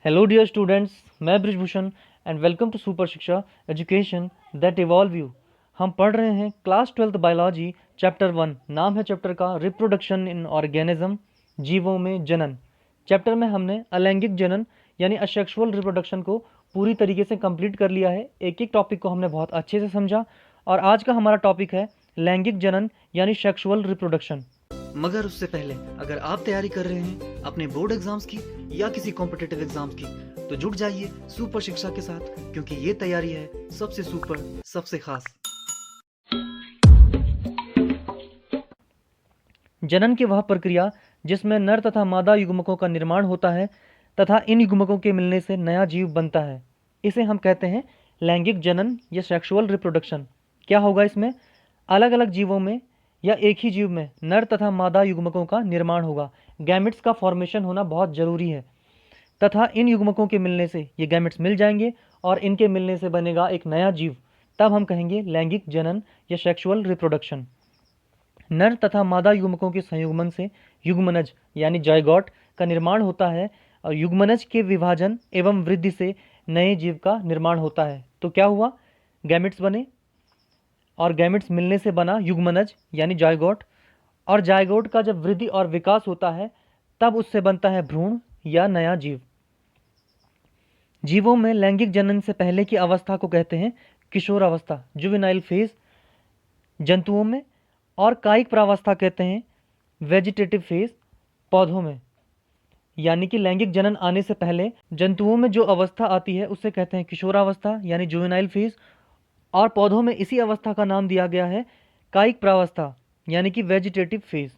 Hello dear students, मैं Brijbhushan and welcome to super Shiksha education that evolve you. हम पढ़ रहे हैं क्लास 12th बायोलॉजी चैप्टर 1। नाम है चैप्टर का रिप्रोडक्शन इन ऑर्गेनिज्म, जीवों में जनन। चैप्टर में हमने अलैंगिक जनन यानी असेक्सुअल रिप्रोडक्शन को पूरी तरीके से कंप्लीट कर लिया है। एक एक टॉपिक को हमने बहुत अच्छे से समझा और आज का हमारा टॉपिक है लैंगिक जनन यानी सेक्सुअल रिप्रोडक्शन। मगर उससे पहले अगर आप तैयारी कर रहे हैं अपने बोर्ड एग्जाम्स की या किसी कॉम्पिटिटिव एग्जाम्स की, तो जुड़ जाइए सुपर शिक्षा के साथ, क्योंकि ये तैयारी है सबसे सुपर, सबसे खास। जनन की वह प्रक्रिया जिसमें नर तथा मादा युग्मकों का निर्माण होता है तथा इन युग्मकों के मिलने से नया जीव बनता है, इसे हम कहते हैं लैंगिक जनन या सेक्सुअल रिप्रोडक्शन। क्या होगा इसमें? अलग अलग जीवों में या एक ही जीव में नर तथा मादा युग्मकों का निर्माण होगा। गैमेट्स का फॉर्मेशन होना बहुत ज़रूरी है तथा इन युग्मकों के मिलने से ये गैमेट्स मिल जाएंगे और इनके मिलने से बनेगा एक नया जीव। तब हम कहेंगे लैंगिक जनन या सेक्सुअल रिप्रोडक्शन। नर तथा मादा युग्मकों के संयुग्मन से युग्मनज यानी जायगोट का निर्माण होता है और युग्मनज के विभाजन एवं वृद्धि से नए जीव का निर्माण होता है। तो क्या हुआ? गैमेट्स बने और गैमेट्स मिलने से बना युग्मनज यानी जायगोट, और जायगोट का जब वृद्धि और विकास होता है तब उससे बनता है भ्रूण या नया जीव। जीवों में लैंगिक जनन से पहले की अवस्था को कहते हैं किशोरावस्था, जुवेनाइल फेज जंतुओं में, और कायिक प्रावस्था कहते हैं वेजिटेटिव फेज पौधों में। यानी कि लैंगिक जनन आने से पहले जंतुओं में जो अवस्था आती है उसे कहते हैं किशोरावस्था यानी जुवेनाइल फेज, और पौधों में इसी अवस्था का नाम दिया गया है कायिक प्रावस्था यानी कि वेजिटेटिव फेज।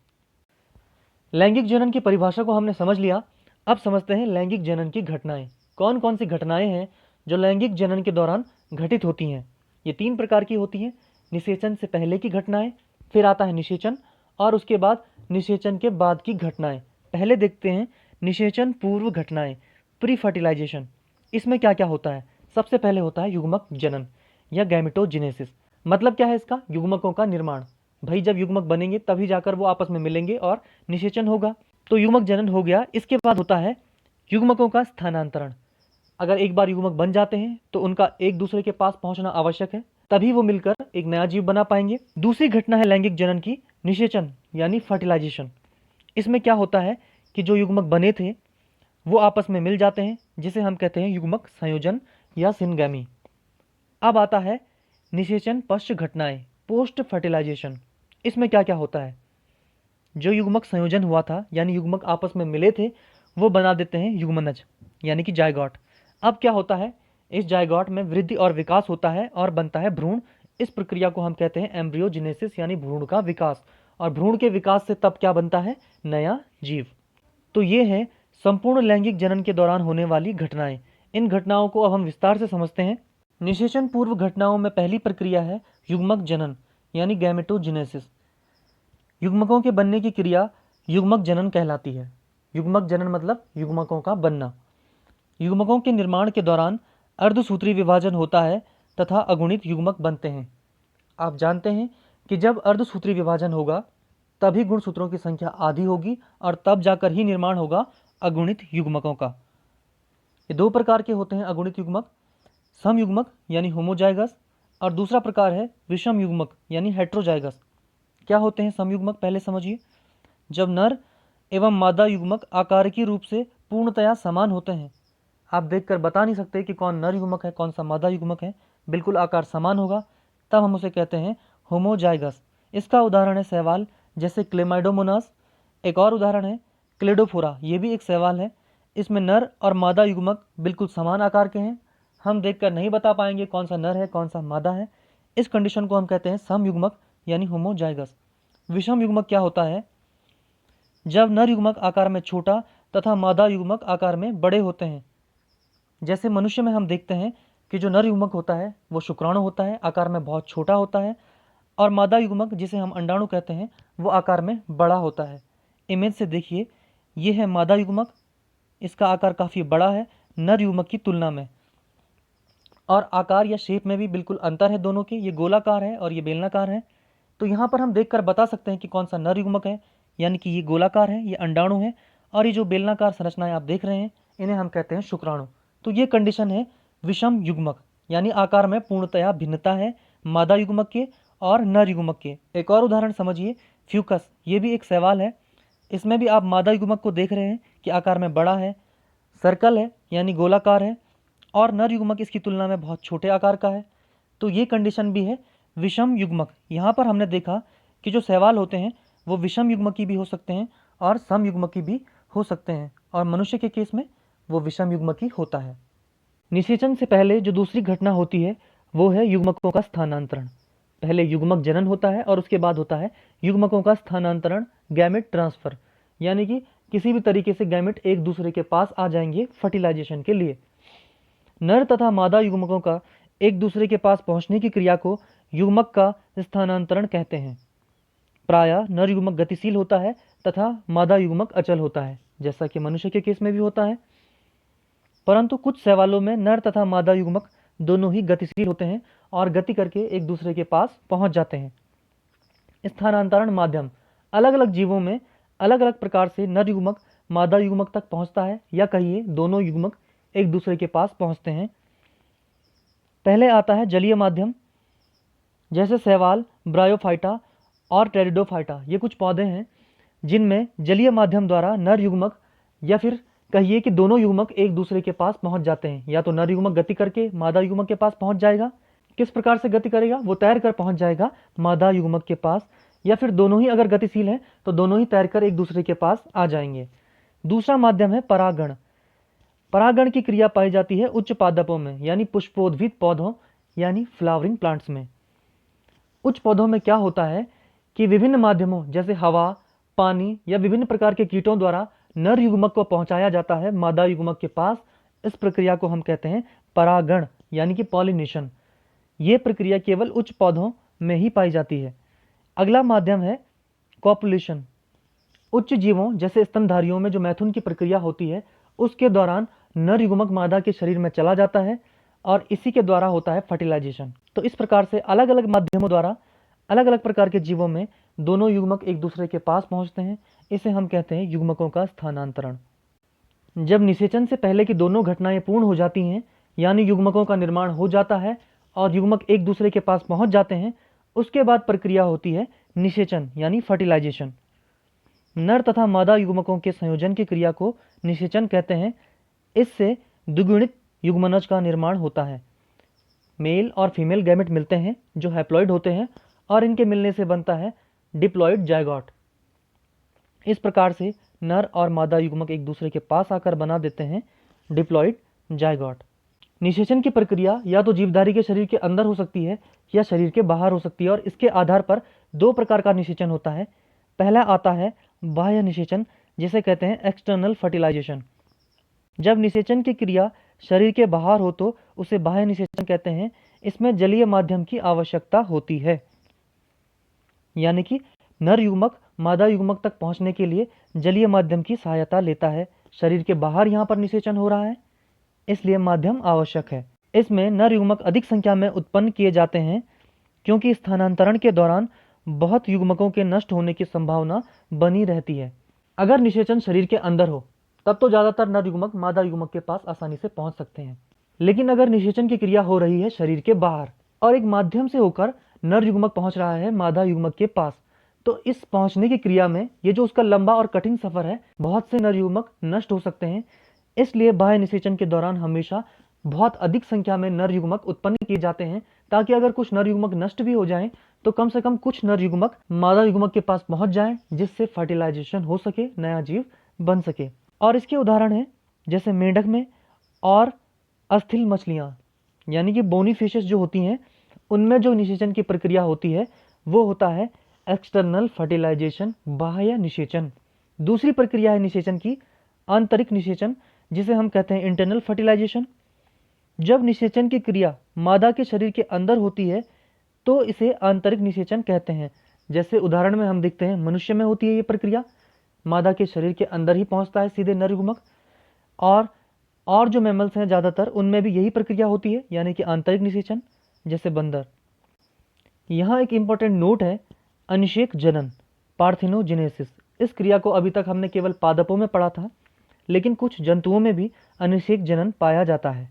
लैंगिक जनन की परिभाषा को हमने समझ लिया। अब समझते हैं लैंगिक जनन की घटनाएं। कौन कौन सी घटनाएं हैं जो लैंगिक जनन के दौरान घटित होती हैं? ये 3 प्रकार की होती हैं। निषेचन से पहले की घटनाएं, फिर आता है निषेचन, और उसके बाद निषेचन के बाद की घटनाएं। पहले देखते हैं निषेचन पूर्व घटनाएं, प्री फर्टिलाइजेशन। इसमें क्या क्या होता है? सबसे पहले होता है युग्मक जनन या गैमेटोजेनेसिस। मतलब क्या है इसका? युग्मकों का निर्माण। भाई जब युग्मक बनेंगे तभी जाकर वो आपस में मिलेंगे और निषेचन होगा। तो युग्मक जनन हो गया। इसके बाद होता है युग्मकों का स्थानांतरण। अगर एक बार युग्मक बन जाते हैं तो उनका एक दूसरे के पास पहुंचना आवश्यक है, तभी वो मिलकर एक नया जीव बना पाएंगे। दूसरी घटना है लैंगिक जनन की निषेचन यानी फर्टिलाइजेशन। इसमें क्या होता है कि जो युग्मक बने थे वो आपस में मिल जाते हैं, जिसे हम कहते हैं युग्मक संयोजन या सिनगैमी। अब आता है निषेचन पश्च घटनाएं, पोस्ट फर्टिलाइजेशन। इसमें क्या क्या होता है? जो युग्मक संयोजन हुआ था यानी युग्मक आपस में मिले थे वो बना देते हैं युग्मनज यानी कि जायगोट। अब क्या होता है? इस जायगोट में वृद्धि और विकास होता है और बनता है भ्रूण। इस प्रक्रिया को हम कहते हैं एम्ब्रियोजेनेसिस यानी भ्रूण का विकास, और भ्रूण के विकास से तब क्या बनता है? नया जीव। तो ये है संपूर्ण लैंगिक जनन के दौरान होने वाली घटनाएं। इन घटनाओं को अब हम विस्तार से समझते हैं। निषेचन पूर्व घटनाओं में पहली प्रक्रिया है युग्मक जनन यानी गैमेटोजेनेसिस। युग्मकों के बनने की क्रिया युग्मक जनन कहलाती है। युग्मक जनन मतलब युग्मकों का बनना। युग्मकों के निर्माण के दौरान अर्धसूत्री विभाजन होता है तथा अगुणित युग्मक बनते हैं। आप जानते हैं कि जब अर्धसूत्री विभाजन होगा तभी गुणसूत्रों की संख्या आधी होगी और तब जाकर ही निर्माण होगा अगुणित युग्मकों का। ये 2 प्रकार के होते हैं अगुणित युग्मक, सम युग्मक यानी होमोजाइगस, और दूसरा प्रकार है विषम युग्मक यानी हेट्रोजाइगस। क्या होते हैं सम युग्मक? पहले समझिए। जब नर एवं मादा युग्मक आकारिकी रूप से पूर्णतया समान होते हैं, आप देखकर बता नहीं सकते कि कौन नर युग्मक है कौन सा मादा युग्मक है, बिल्कुल आकार समान होगा, तब हम उसे कहते हैं होमोजाइगस। इसका उदाहरण है शैवाल जैसे क्लेमाइडोमोनास। एक और उदाहरण है क्लेडोफोरा, ये भी एक शैवाल है। इसमें नर और मादा युग्मक बिल्कुल समान आकार के हैं, हम देखकर नहीं बता पाएंगे कौन सा नर है कौन सा मादा है। इस कंडीशन को हम कहते हैं सम युग्मक यानी होमोजाइगस। विषम युग्मक क्या होता है? जब नर युग्मक आकार में छोटा तथा मादा युग्मक आकार में बड़े होते हैं। जैसे मनुष्य में हम देखते हैं कि जो नर युग्मक होता है वो शुक्राणु होता है, आकार में बहुत छोटा होता है, और मादा युग्मक जिसे हम अंडाणु कहते हैं वो आकार में बड़ा होता है। इमेज से देखिए, ये है मादा युग्मक, इसका आकार काफ़ी बड़ा है नर युग्मक की तुलना में, और आकार या शेप में भी बिल्कुल अंतर है दोनों के। ये गोलाकार है और ये बेलनाकार है। तो यहाँ पर हम देखकर बता सकते हैं कि कौन सा नर युग्मक है, यानी कि ये गोलाकार है, ये अंडाणु है, और ये जो बेलनाकार संरचनाएं आप देख रहे हैं इन्हें हम कहते हैं शुक्राणु। तो ये कंडीशन है विषम युग्मक, यानी आकार में पूर्णतया भिन्नता है मादा युग्मक के और नर युग्मक के। एक और उदाहरण समझिए, फ्यूकस, ये भी एक शैवाल है। इसमें भी आप मादा युग्मक को देख रहे हैं कि आकार में बड़ा है, सर्कल है यानी गोलाकार है, और नर युग्मक इसकी तुलना में बहुत छोटे आकार का है। तो ये कंडीशन भी है विषम युग्मक। यहाँ पर हमने देखा कि जो शैवाल होते हैं वो विषम युग्मकी भी हो सकते हैं और सम युग्मकी भी हो सकते हैं, और मनुष्य के केस में वो विषम युग्मकी होता है। निषेचन से पहले जो दूसरी घटना होती है वो है युग्मकों का स्थानांतरण। पहले युग्मक जनन होता है और उसके बाद होता है युग्मकों का स्थानांतरण, गैमेट ट्रांसफर, यानी कि किसी भी तरीके से गैमेट एक दूसरे के पास आ जाएंगे फर्टिलाइजेशन के लिए। नर तथा मादा युग्मकों का एक दूसरे के पास पहुंचने की क्रिया को युग्मक का स्थानांतरण कहते हैं। प्रायः नर युग्मक गतिशील होता है तथा मादा युग्मक अचल होता है, जैसा कि मनुष्य के केस में भी होता है। परंतु कुछ शैवालों में नर तथा मादा युग्मक दोनों ही गतिशील होते हैं और गति करके एक दूसरे के पास पहुंच जाते हैं। स्थानांतरण माध्यम, अलग अलग जीवों में अलग अलग प्रकार से नर युग्मक मादा युग्मक तक पहुंचता है, या कहिए दोनों युग्मक एक दूसरे के पास पहुंचते हैं। पहले आता है जलीय माध्यम, जैसे शैवाल, ब्रायोफाइटा और टेरिडोफाइटा। ये कुछ पौधे हैं जिनमें जलीय माध्यम द्वारा नर युग्मक, या फिर कहिए कि दोनों युग्मक एक दूसरे के पास पहुंच जाते हैं। या तो नर युग्मक गति करके मादा युग्मक के पास पहुंच जाएगा, किस प्रकार से गति करेगा, वो तैर कर पहुंच जाएगा मादा युग्मक के पास, या फिर दोनों ही अगर गतिशील हैं तो दोनों ही तैरकर एक दूसरे के पास आ जाएंगे। दूसरा माध्यम है परागण। परागण की क्रिया पाई जाती है उच्च पादपों में, यानी पुष्पोद्भिद पौधों, यानी फ्लावरिंग प्लांट्स में। उच्च पौधों में क्या होता है कि विभिन्न माध्यमों जैसे हवा, पानी या विभिन्न प्रकार के कीटों द्वारा नर युग्मक को पहुंचाया जाता है मादा युग्मक के पास। इस प्रक्रिया को हम कहते हैं परागण, यानी कि पॉलिनेशन। ये प्रक्रिया केवल उच्च पौधों में ही पाई जाती है। अगला माध्यम है कॉपुलेशन। उच्च जीवों जैसे स्तनधारियों में जो मैथुन की प्रक्रिया होती है उसके दौरान नर युग्मक मादा के शरीर में चला जाता है और इसी के द्वारा होता है फर्टिलाइजेशन। तो इस प्रकार से अलग अलग माध्यमों द्वारा अलग अलग प्रकार के जीवों में दोनों युग्मक एक दूसरे के पास पहुंचते हैं। इसे हम कहते हैं युग्मकों का स्थानांतरण। जब निषेचन से पहले की दोनों घटनाएं पूर्ण हो जाती हैं, यानी युग्मकों का निर्माण हो जाता है और युग्मक एक दूसरे के पास पहुंच जाते हैं, उसके बाद प्रक्रिया होती है निषेचन, यानी फर्टिलाइजेशन। नर तथा मादा युग्मकों के संयोजन की क्रिया को निषेचन कहते हैं। इससे द्विगुणित युग्मनज का निर्माण होता है। मेल और फीमेल गैमेट मिलते हैं जो हैप्लॉइड होते हैं, और इनके मिलने से बनता है डिप्लॉइड जायगोट। इस प्रकार से नर और मादा युग्मक एक दूसरे के पास आकर बना देते हैं डिप्लॉइड जायगोट। निषेचन की प्रक्रिया या तो जीवधारी के शरीर के अंदर हो सकती है या शरीर के बाहर हो सकती है, और इसके आधार पर दो प्रकार का निषेचन होता है। पहला आता है बाह्य निषेचन, जिसे कहते हैं एक्सटर्नल फर्टिलाइजेशन। जब निषेचन की क्रिया शरीर के बाहर हो तो उसे बाह्य निषेचन कहते हैं। इसमें जलीय माध्यम की आवश्यकता होती है, यानी कि नर युग्मक मादा युग्मक तक पहुंचने के लिए जलीय माध्यम की सहायता लेता है। शरीर के बाहर यहाँ पर निषेचन हो रहा है, इसलिए माध्यम आवश्यक है। इसमें नर युग्मक अधिक संख्या में उत्पन्न किए जाते हैं, क्योंकि स्थानांतरण के दौरान बहुत युग्मकों के नष्ट होने की संभावना बनी रहती है। अगर निषेचन शरीर के अंदर हो तब तो ज़्यादातर नर युग्मक मादा युग्मक के पास आसानी से पहुंच सकते हैं। लेकिन अगर निषेचन की क्रिया हो रही है शरीर के बाहर और एक माध्यम से होकर नर युग्मक पहुंच रहा है मादा युग्मक के पास, तो इस पहुंचने की क्रिया में ये जो उसका लंबा और कठिन सफर है, बहुत से नर युग्मक नष्ट हो सकते हैं। इसलिए बाह्य निषेचन के दौरान हमेशा बहुत अधिक संख्या में नर युग्मक उत्पन्न किए जाते हैं, ताकि अगर कुछ नर युग्मक नष्ट भी हो जाएं तो कम से कम कुछ नर युग्मक मादा युग्मक के पास पहुंच जाएं, जिससे फर्टिलाइजेशन हो सके, नया जीव बन सके। और इसके उदाहरण हैं जैसे मेंढक में और अस्थिल मछलियाँ, यानी कि बोनी फिशेस जो होती हैं, उनमें जो निषेचन की प्रक्रिया होती है वो होता है एक्सटर्नल फर्टिलाइजेशन, बाह्य निषेचन। दूसरी प्रक्रिया है निषेचन की आंतरिक निषेचन, जिसे हम कहते हैं इंटरनल फर्टिलाइजेशन। जब निषेचन की क्रिया मादा के शरीर के अंदर होती है तो इसे आंतरिक निषेचन कहते हैं। जैसे उदाहरण में हम देखते हैं मनुष्य में होती है ये प्रक्रिया, मादा के शरीर के अंदर ही पहुंचता है सीधे नर युग्मक, और जो मैमल्स हैं ज़्यादातर उनमें भी यही प्रक्रिया होती है, यानी कि आंतरिक निषेचन, जैसे बंदर। यहाँ एक इम्पॉर्टेंट नोट है, अनिषेक जनन, पार्थिनोजेनेसिस। इस क्रिया को अभी तक हमने केवल पादपों में पढ़ा था, लेकिन कुछ जंतुओं में भी अनिषेक जनन पाया जाता है।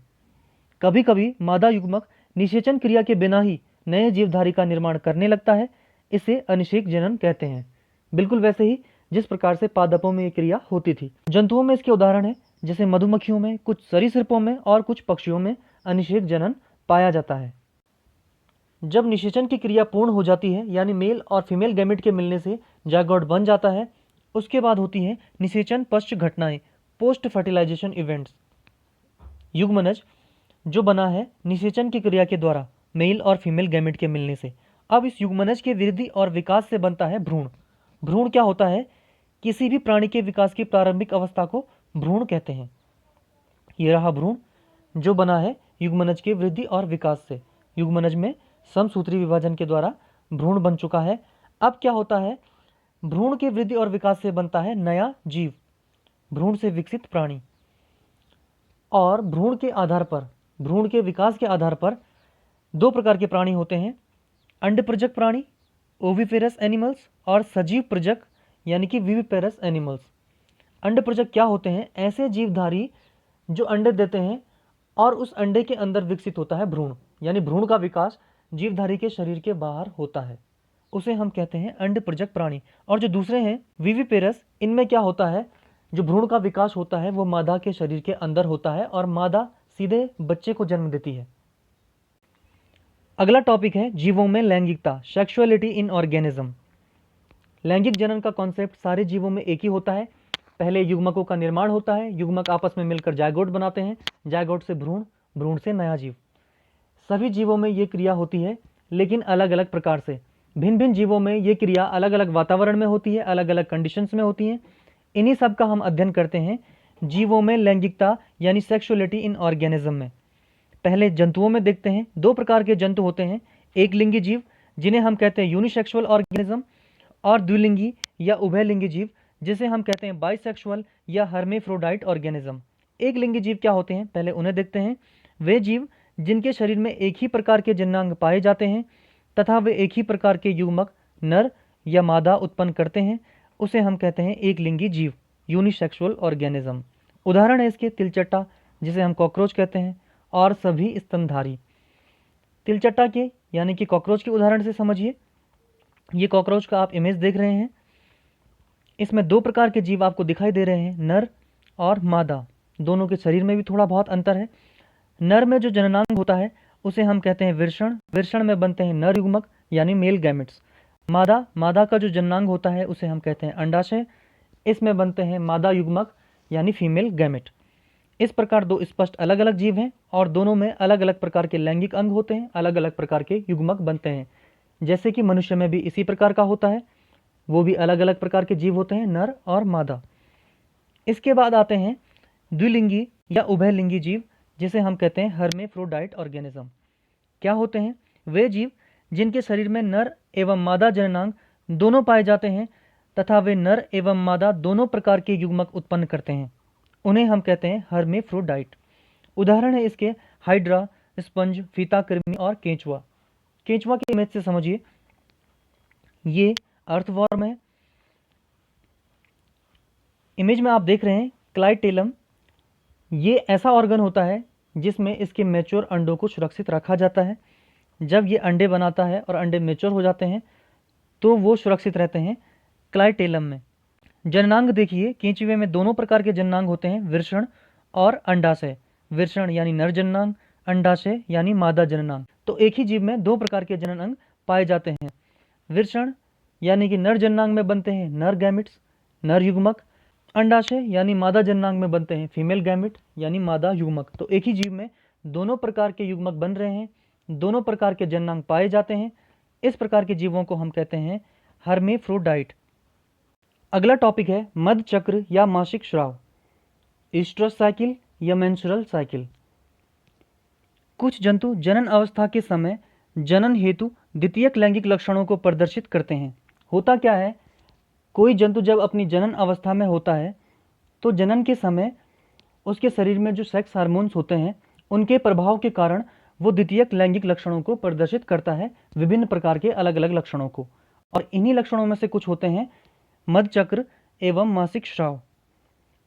कभी कभी मादा युग्मक निषेचन क्रिया के बिना ही नए जीवधारी का निर्माण करने लगता है, इसे अनिषेक जनन कहते हैं। बिल्कुल वैसे ही जिस प्रकार से पादपों में ये क्रिया होती थी। जंतुओं में इसके उदाहरण है, जैसे मधुमक्खियों में, कुछ सरीसृपों में और कुछ पक्षियों में अनिषेक जनन पाया जाता है। जब निषेचन की क्रिया पूर्ण हो जाती है, यानी मेल और फीमेल गैमेट के मिलने से जायगोट बन जाता है, उसके बाद होती है निषेचन पश्च घटनाएं, पोस्ट फर्टिलाइजेशन इवेंट्स। युग्मनज जो बना है निषेचन की क्रिया के द्वारा मेल और फीमेल गैमेट के मिलने से। अब इस युग्मनज के वृद्धि और विकास से बनता है भ्रूण। भ्रूण क्या होता है? किसी भी प्राणी के विकास की प्रारंभिक अवस्था को भ्रूण कहते हैं। ये रहा भ्रूण जो बना है युग्मनज के वृद्धि और विकास से। युग्मनज में समसूत्री विभाजन के द्वारा भ्रूण बन चुका है। अब क्या होता है? भ्रूण के वृद्धि और विकास से बनता है नया जीव, भ्रूण से विकसित प्राणी। और भ्रूण के आधार पर, भ्रूण के विकास के आधार पर दो प्रकार के प्राणी होते हैं, अंडप्रजक प्राणी ओविपेरस एनिमल्स और सजीव प्रजक यानी कि विविपेरस एनिमल्स। अंडप्रजक क्या होते हैं? ऐसे जीवधारी जो अंडे देते हैं और उस अंडे के अंदर विकसित होता है भ्रूण, यानी भ्रूण का विकास जीवधारी के शरीर के बाहर होता है, उसे हम कहते हैं अंडप्रजक प्राणी। और जो दूसरे हैं विविपेरस, इनमें क्या होता है? जो भ्रूण का विकास होता है वो मादा के शरीर के अंदर होता है और मादा सीधे बच्चे को जन्म देती है। अगला टॉपिक है जीवों में लैंगिकता, सेक्सुअलिटी इन ऑर्गेनिज्म। लैंगिक जनन का कॉन्सेप्ट सारे जीवों में एक ही होता है। पहले युग्मकों का निर्माण होता है, युग्मक आपस में मिलकर जायगोट बनाते हैं, जायगोट से भ्रूण, भ्रूण से नया जीव। सभी जीवों में ये क्रिया होती है, लेकिन अलग अलग प्रकार से। भिन्न भिन्न जीवों में ये क्रिया अलग अलग वातावरण में होती है, अलग अलग कंडीशंस में होती हैं। इन्हीं सब का हम अध्ययन करते हैं जीवों में लैंगिकता यानी सेक्सुअलिटी इन ऑर्गेनिज्म में। पहले जंतुओं में देखते हैं। दो प्रकार के जंतु होते हैं, एक लिंगी जीव जिन्हें हम कहते हैं यूनिसेक्सुअल ऑर्गेनिज्म, और द्विलिंगी या उभयलिंगी जीव जिसे हम कहते हैं बाइसेक्सुअल या हर्मेफ्रोडाइट ऑर्गेनिज्म। एक लिंगी जीव क्या होते हैं, पहले उन्हें देखते हैं। वे जीव जिनके शरीर में एक ही प्रकार के जननांग पाए जाते हैं तथा वे एक ही प्रकार के युग्मक नर या मादा उत्पन्न करते हैं, उसे हम कहते हैं एक लिंगी जीव, यूनिसेक्सुअल ऑर्गेनिज्म। उदाहरण है इसके तिलचट्टा जिसे हम कॉकरोच कहते हैं, और सभी स्तनधारी। तिलचट्टा के यानी कि कॉकरोच के उदाहरण से समझिए। ये कॉकरोच का आप इमेज देख रहे हैं, इसमें दो प्रकार के जीव आपको दिखाई दे रहे हैं, नर और मादा। दोनों के शरीर में भी थोड़ा बहुत अंतर है। नर में जो जननांग होता है उसे हम कहते हैं विषण, विषण में बनते हैं नर युग्मक यानी मेल गैमेट्स। मादा का जो जननांग होता है उसे हम कहते हैं अंडाशय, इसमें बनते हैं मादा युग्मक यानी फीमेल गैमेट। इस प्रकार दो स्पष्ट अलग अलग जीव हैं और दोनों में अलग अलग प्रकार के लैंगिक अंग होते हैं, अलग अलग प्रकार के युग्मक बनते हैं। जैसे कि मनुष्य में भी इसी प्रकार का होता है, वो भी अलग अलग प्रकार के जीव होते हैं, नर और मादा। इसके बाद आते हैं द्विलिंगी या उभयलिंगी जीव जिसे हम कहते हैं हर्मेफ्रोडाइट ऑर्गेनिज्म। क्या होते हैं? वे जीव जिनके शरीर में नर एवं मादा जननांग दोनों पाए जाते हैं तथा वे नर एवं मादा दोनों प्रकार के युग्मक उत्पन्न करते हैं, उन्हें हम कहते हैं हर्मेफ्रोडाइट। उदाहरण है इसके हाइड्रा, स्पंज, फीताकृमि और केंचुआ। केंचुआ की इमेज से समझिए, ये अर्थवॉर्म है। इमेज में आप देख रहे हैं क्लाइटेलम, ये ऐसा ऑर्गन होता है जिसमें इसके मैच्योर अंडों को सुरक्षित रखा जाता है। जब ये अंडे बनाता है और अंडे मैच्योर हो जाते हैं तो वो सुरक्षित रहते हैं क्लाइटेलम में। जननांग देखिए, केंचुए में दोनों प्रकार के जननांग होते हैं, विषण और अंडाशय। विषण यानी नर जननांग, अंडाशय यानी मादा जननांग। तो एक ही जीव में दो प्रकार के जननांग पाए जाते हैं। विषण यानी कि नर जननांग में बनते हैं नर गैमिट्स, नर युग्मक। अंडाशय यानी मादा जननांग में बनते हैं फीमेल गैमिट यानी मादा युग्मक। तो एक ही जीव में दोनों प्रकार के युग्मक बन रहे हैं, दोनों प्रकार के जननांग पाए जाते हैं। इस प्रकार के जीवों को हम कहते हैं हर्मेफ्रोडाइट। अगला टॉपिक है मध चक्र या मासिक स्राव, ईस्ट्रस साइकिल या मेंस्ट्रुअल साइकिल। कुछ जंतु जनन अवस्था के समय जनन हेतु द्वितीयक लैंगिक लक्षणों को प्रदर्शित करते हैं। होता क्या है, कोई जंतु जब अपनी जनन अवस्था में होता है तो जनन के समय उसके शरीर में जो सेक्स हार्मोन्स होते हैं उनके प्रभाव के कारण वो द्वितीयक लैंगिक लक्षणों को प्रदर्शित करता है, विभिन्न प्रकार के अलग अलग लक्षणों को। और इन्हीं लक्षणों में से कुछ होते हैं मध चक्र एवं मासिक स्राव।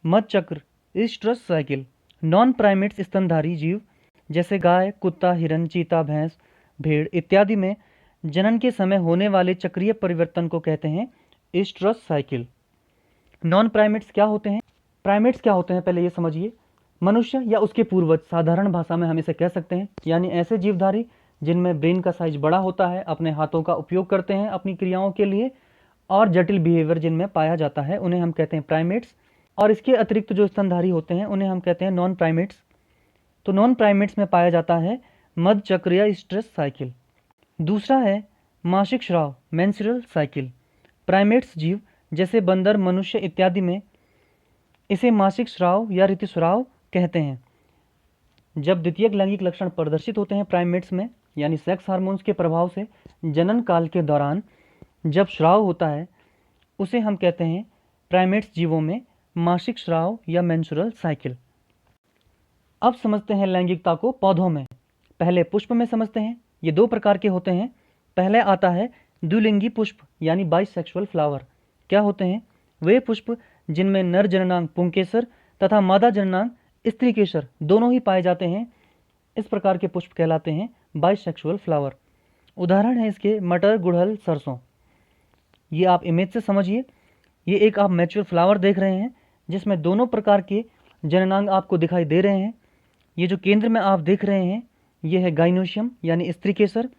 मध चक्र ईस्ट्रस साइकिल। नॉन प्राइमेट्स स्तनधारी जीव जैसे गाय, कुत्ता, हिरन, चीता, भैंस, भेड़ इत्यादि में जनन के समय होने वाले चक्रीय परिवर्तन को कहते हैं ईस्ट्रस साइकिल। नॉन प्राइमेट्स क्या होते हैं? प्राइमेट्स क्या होते हैं पहले ये समझिए। मनुष्य या उसके पूर्वज, साधारण भाषा में हम इसे कह सकते हैं, यानी ऐसे जीवधारी जिनमें ब्रेन का साइज बड़ा होता है, अपने हाथों का उपयोग करते हैं अपनी क्रियाओं के लिए, और जटिल बिहेवियर जिनमें पाया जाता है, उन्हें हम कहते हैं प्राइमेट्स। और इसके अतिरिक्त जो स्तनधारी होते हैं उन्हें हम कहते हैं नॉन प्राइमेट्स। तो नॉन प्राइमेट्स में पाया जाता है मध्य चक्रीय स्ट्रेस साइकिल। दूसरा है मासिक स्राव, मेंस्ट्रुअल साइकिल। प्राइमेट्स जीव जैसे बंदर, मनुष्य इत्यादि में इसे मासिक स्राव या ऋतुस्राव कहते हैं। जब द्वितीयक लैंगिक लक्षण प्रदर्शित होते हैं प्राइमेट्स में, यानी सेक्स हार्मोन्स के प्रभाव से जनन काल के दौरान जब स्राव होता है, उसे हम कहते हैं प्राइमेट्स जीवों में मासिक स्राव या मेंस्ट्रुअल साइकिल। अब समझते हैं लैंगिकता को पौधों में। पहले पुष्प में समझते हैं। ये दो प्रकार के होते हैं। पहले आता है द्विलिंगी पुष्प यानी बाइसेक्सुअल फ्लावर। क्या होते हैं? वे पुष्प जिनमें नर जननांग पुंकेसर तथा मादा जननांग स्त्रीकेसर दोनों ही पाए जाते हैं, इस प्रकार के पुष्प कहलाते हैं बाइसेक्सुअल फ्लावर। उदाहरण है इसके मटर, गुड़हल, सरसों। ये आप इमेज से समझिए। ये एक आप मैच्योर फ्लावर देख रहे हैं जिसमें दोनों प्रकार के जननांग आपको दिखाई दे रहे हैं। ये जो केंद्र में आप देख रहे हैं ये है गाइनोशियम यानी स्त्रीकेसर,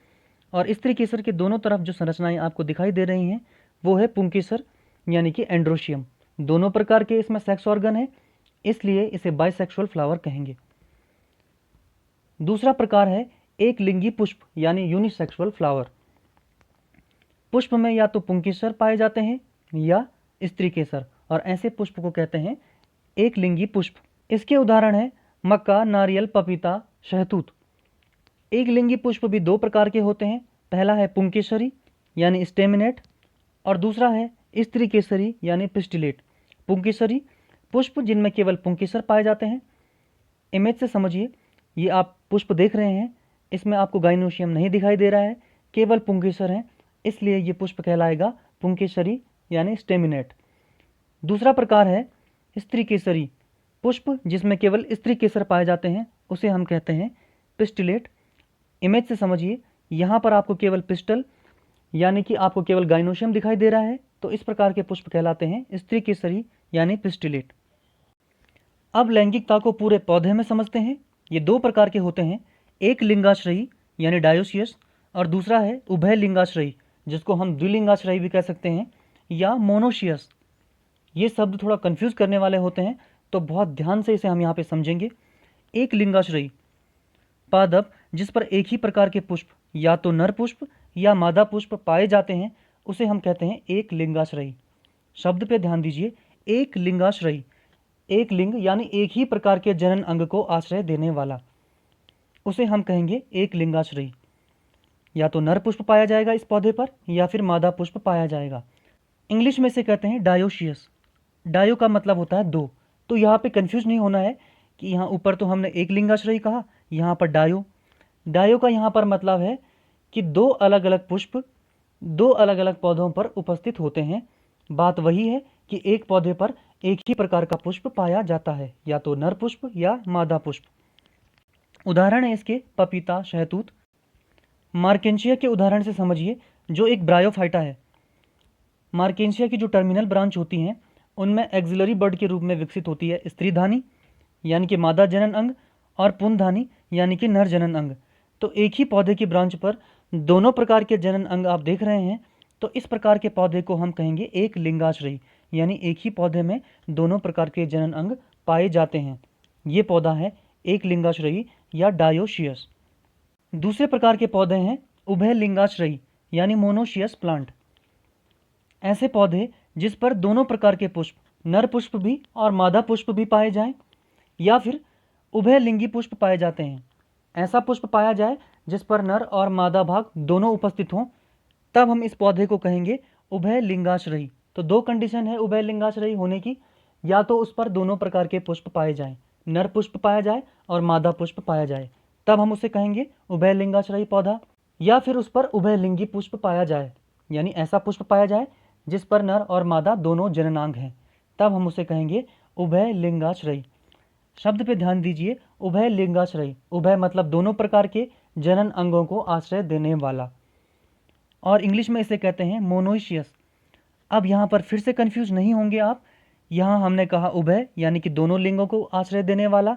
और स्त्रीकेसर के दोनों तरफ जो संरचनाएं आपको दिखाई दे रही हैं वो है पुंकेसर यानी कि एंड्रोशियम। दोनों प्रकार के इसमें सेक्स ऑर्गन है, इसलिए इसे बाइसेक्सुअल फ्लावर कहेंगे। दूसरा प्रकार है एक लिंगी पुष्प यानी यूनिसेक्सुअल फ्लावर। पुष्प में या तो पुंकेसर पाए जाते हैं या स्त्रीकेसर, और ऐसे पुष्प को कहते हैं एक लिंगी पुष्प। इसके उदाहरण है मक्का, नारियल, पपीता, शहतूत। एक लिंगी पुष्प भी दो प्रकार के होते हैं। पहला है पुंकेसरी यानी स्टेमिनेट, और दूसरा है स्त्रीकेसरी यानी पिस्टिलेट। पुंकेसरी पुष्प जिनमें केवल पुंकेसर पाए जाते हैं। इमेज से समझिए, ये आप पुष्प देख रहे हैं, इसमें आपको गाइनोशियम नहीं दिखाई दे रहा है, केवल पुंकेसर है, इसलिए ये पुष्प कहलाएगा पुंकेसरी यानी स्टेमिनेट। दूसरा प्रकार है स्त्रीकेसरी पुष्प जिसमें केवल स्त्रीकेसर पाए जाते हैं, उसे हम कहते हैं पिस्टिलेट। इमेज से समझिए, यहाँ पर आपको केवल पिस्टल यानी कि आपको केवल गाइनोशियम दिखाई दे रहा है, तो इस प्रकार के पुष्प कहलाते हैं स्त्रीकेसरी यानी पिस्टिलेट। अब लैंगिकता को पूरे पौधे में समझते हैं। ये दो प्रकार के होते हैं, एक लिंगाश्रयी यानी डायोसियस, और दूसरा है उभय लिंगाश्रयी जिसको हम द्विलिंगाश्रयी भी कह सकते हैं, या मोनोशियस। ये शब्द थोड़ा कंफ्यूज करने वाले होते हैं, तो बहुत ध्यान से इसे हम यहाँ पे समझेंगे। एक लिंगाश्रयी पादप जिस पर एक ही प्रकार के पुष्प या तो नर पुष्प या मादा पुष्प पाए जाते हैं, उसे हम कहते हैं एक लिंगाश्रयी। शब्द पे ध्यान दीजिए, एक लिंगाश्रयी। एक लिंग यानी एक ही प्रकार के जनन अंग को आश्रय देने वाला, उसे हम कहेंगे एक लिंगाश्रयी। या तो नर पुष्प पाया जाएगा इस पौधे पर या फिर मादा पुष्प पाया जाएगा। इंग्लिश में से कहते हैं डायोशियस। डायो का मतलब होता है दो, तो यहाँ पे कंफ्यूज नहीं होना है कि यहाँ ऊपर तो हमने एक लिंगाश्रयी कहा, यहाँ पर डायो। डायो का यहाँ पर मतलब है कि दो अलग अलग पुष्प दो अलग अलग पौधों पर उपस्थित होते हैं। बात वही है कि एक पौधे पर एक ही प्रकार का पुष्प पाया जाता है, या तो नर पुष्प या मादा पुष्प। उदाहरण है इसके पपीता, शहतूत। मार्केंशिया के उदाहरण से समझिए, जो एक ब्रायोफाइटा है। मार्केंशिया की जो टर्मिनल ब्रांच होती हैं उनमें एक्सिलरी बर्ड के रूप में विकसित होती है स्त्रीधानी यानी कि मादा जनन अंग, और पुंधानी यानी कि नर जनन अंग। तो एक ही पौधे की ब्रांच पर दोनों प्रकार के जनन अंग आप देख रहे हैं, तो इस प्रकार के पौधे को हम कहेंगे एक लिंगाश्रयी, यानी एक ही पौधे में दोनों प्रकार के जनन अंग पाए जाते हैं। ये पौधा है एक लिंगाश्रयी या डायोशियस। दूसरे प्रकार के पौधे हैं उभय लिंगाश्रयी यानी मोनोशियस प्लांट। ऐसे पौधे जिस पर दोनों प्रकार के पुष्प, नर पुष्प भी और मादा पुष्प भी पाए जाएं, या फिर उभय लिंगी पुष्प पाए जाते हैं। ऐसा पुष्प पाया जाए जिस पर नर और मादा भाग दोनों उपस्थित हों, तब हम इस पौधे को कहेंगे उभय लिंगाश्रयी। तो दो कंडीशन है उभय लिंगाश्रयी होने की, या तो उस पर दोनों प्रकार के पुष्प पाए जाएं, नर पुष्प पाया जाए और मादा पुष्प पाया जाए, तब हम उसे कहेंगे उभय लिंगाश्रयी पौधा। या फिर उस पर उभय लिंगी पुष्प पाया जाए, यानी ऐसा पुष्प पाया जाए जिस पर नर और मादा दोनों जननांग हैं, तब हम उसे कहेंगे उभय लिंगाश्रयी। शब्द पे ध्यान दीजिए, उभय लिंगाश्रयी। उभय मतलब दोनों प्रकार के जनन अंगों को आश्रय देने वाला, और इंग्लिश में इसे कहते हैं मोनोइशियस। अब यहाँ पर फिर से कंफ्यूज नहीं होंगे आप। यहाँ हमने कहा उभय यानी कि दोनों लिंगों को आश्रय देने वाला,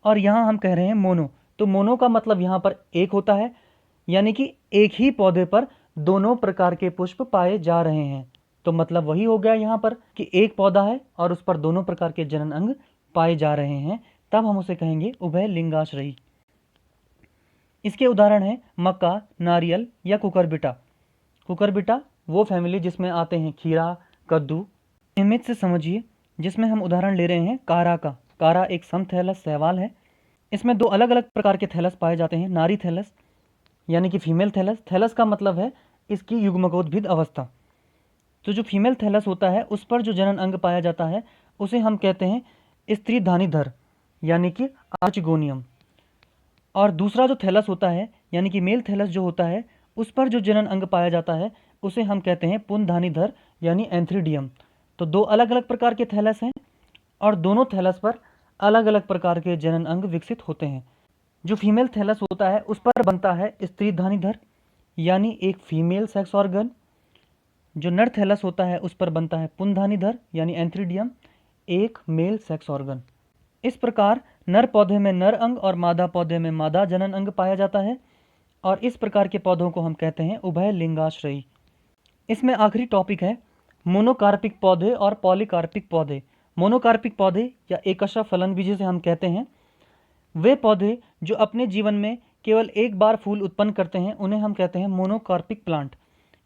और यहाँ हम कह रहे हैं मोनो। तो मोनो का मतलब यहाँ पर एक होता है, यानी कि एक ही पौधे पर दोनों प्रकार के पुष्प पाए जा रहे हैं। तो मतलब वही हो गया यहाँ पर कि एक पौधा है और उस पर दोनों प्रकार के जनन अंग पाए जा रहे हैं, तब हम उसे कहेंगे उभय लिंगाश्रयी। इसके उदाहरण हैं मक्का, नारियल या कुकुरबिटा। कुकुरबिटा वो फैमिली जिसमें आते हैं खीरा, कद्दू। इमेज से समझिए, जिसमें हम उदाहरण ले रहे हैं कारा का। कारा एक समथैलस शैवाल है। इसमें दो अलग अलग प्रकार के थैलस पाए जाते हैं, नारी थैलस यानी कि फीमेल थैलस। थैलस का मतलब है इसकी युग्मकोद्भिद अवस्था। तो जो फीमेल थैलस होता है उस पर जो जनन अंग पाया जाता है उसे हम कहते हैं स्त्रीधानीधर यानी कि आर्चिगोनियम। और दूसरा जो थैलस होता है यानी कि मेल थैलस जो होता है उस पर जो जनन अंग पाया जाता है उसे हम कहते हैं पुंधानीधर यानी एंथ्रीडियम। तो दो अलग अलग प्रकार के थैलस हैं और दोनों थैलस पर अलग अलग प्रकार के जनन अंग विकसित होते हैं। जो फीमेल थैलस होता है उस पर बनता है स्त्रीधानीधर यानी एक फीमेल सेक्स ऑर्गन। जो नर थैलस होता है उस पर बनता है पुंधानीधर यानी एंथ्रीडियम, एक मेल सेक्स ऑर्गन। इस प्रकार नर पौधे में नर अंग और मादा पौधे में मादा जनन अंग पाया जाता है, और इस प्रकार के पौधों को हम कहते हैं उभय लिंगाश्रयी। इसमें आखिरी टॉपिक है मोनोकार्पिक पौधे और पॉलीकार्पिक पौधे। मोनोकार्पिक पौधे या एकशा फलन भी जिसे हम कहते हैं, वे पौधे जो अपने जीवन में केवल एक बार फूल उत्पन्न करते हैं उन्हें हम कहते हैं मोनोकार्पिक प्लांट।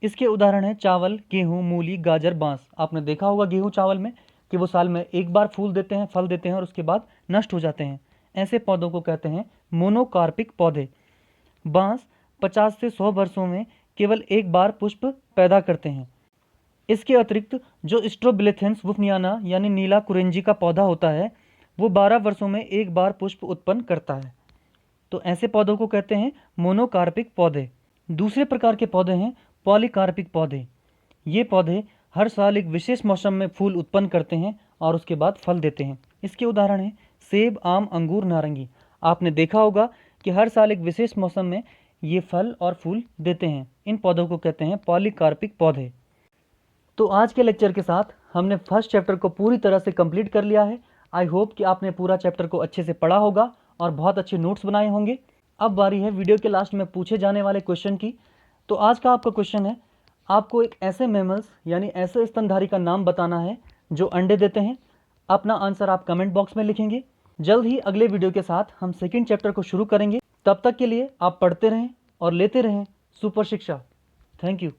इसके उदाहरण हैं चावल, गेहूं, मूली, गाजर, बांस। आपने देखा होगा गेहूं चावल में कि वो साल में एक बार फूल देते हैं, फल देते हैं और उसके बाद नष्ट हो जाते हैं। ऐसे पौधों को कहते हैं मोनोकार्पिक पौधे। बांस 50 से 100 वर्षों में केवल एक बार पुष्प पैदा करते हैं। इसके अतिरिक्त जो स्ट्रोबिलेथेंस वुफनियाना यानी नीला कुरेंजी का पौधा होता है वो 12 वर्षों में एक बार पुष्प उत्पन्न करता है। तो ऐसे पौधों को कहते हैं मोनोकार्पिक पौधे। दूसरे प्रकार के पौधे हैं पॉलीकार्पिक पौधे। ये पौधे हर साल एक विशेष मौसम में फूल उत्पन्न करते हैं और उसके बाद फल देते हैं। इसके उदाहरण हैं सेब, आम, अंगूर, नारंगी। आपने देखा होगा कि हर साल एक विशेष मौसम में ये फल और फूल देते हैं। इन पौधों को कहते हैं पॉलीकार्पिक पौधे। तो आज के लेक्चर के साथ हमने फर्स्ट चैप्टर को पूरी तरह से कंप्लीट कर लिया है। आई होप कि आपने पूरा चैप्टर को अच्छे से पढ़ा होगा और बहुत अच्छे नोट्स बनाए होंगे। अब बारी है वीडियो के लास्ट में पूछे जाने वाले क्वेश्चन की। तो आज का आपका क्वेश्चन है, आपको एक ऐसे मैमल्स यानी ऐसे स्तनधारी का नाम बताना है जो अंडे देते हैं। अपना आंसर आप कमेंट बॉक्स में लिखेंगे। जल्द ही अगले वीडियो के साथ हम सेकंड चैप्टर को शुरू करेंगे। तब तक के लिए आप पढ़ते रहें और लेते रहें सुपर शिक्षा। Thank you.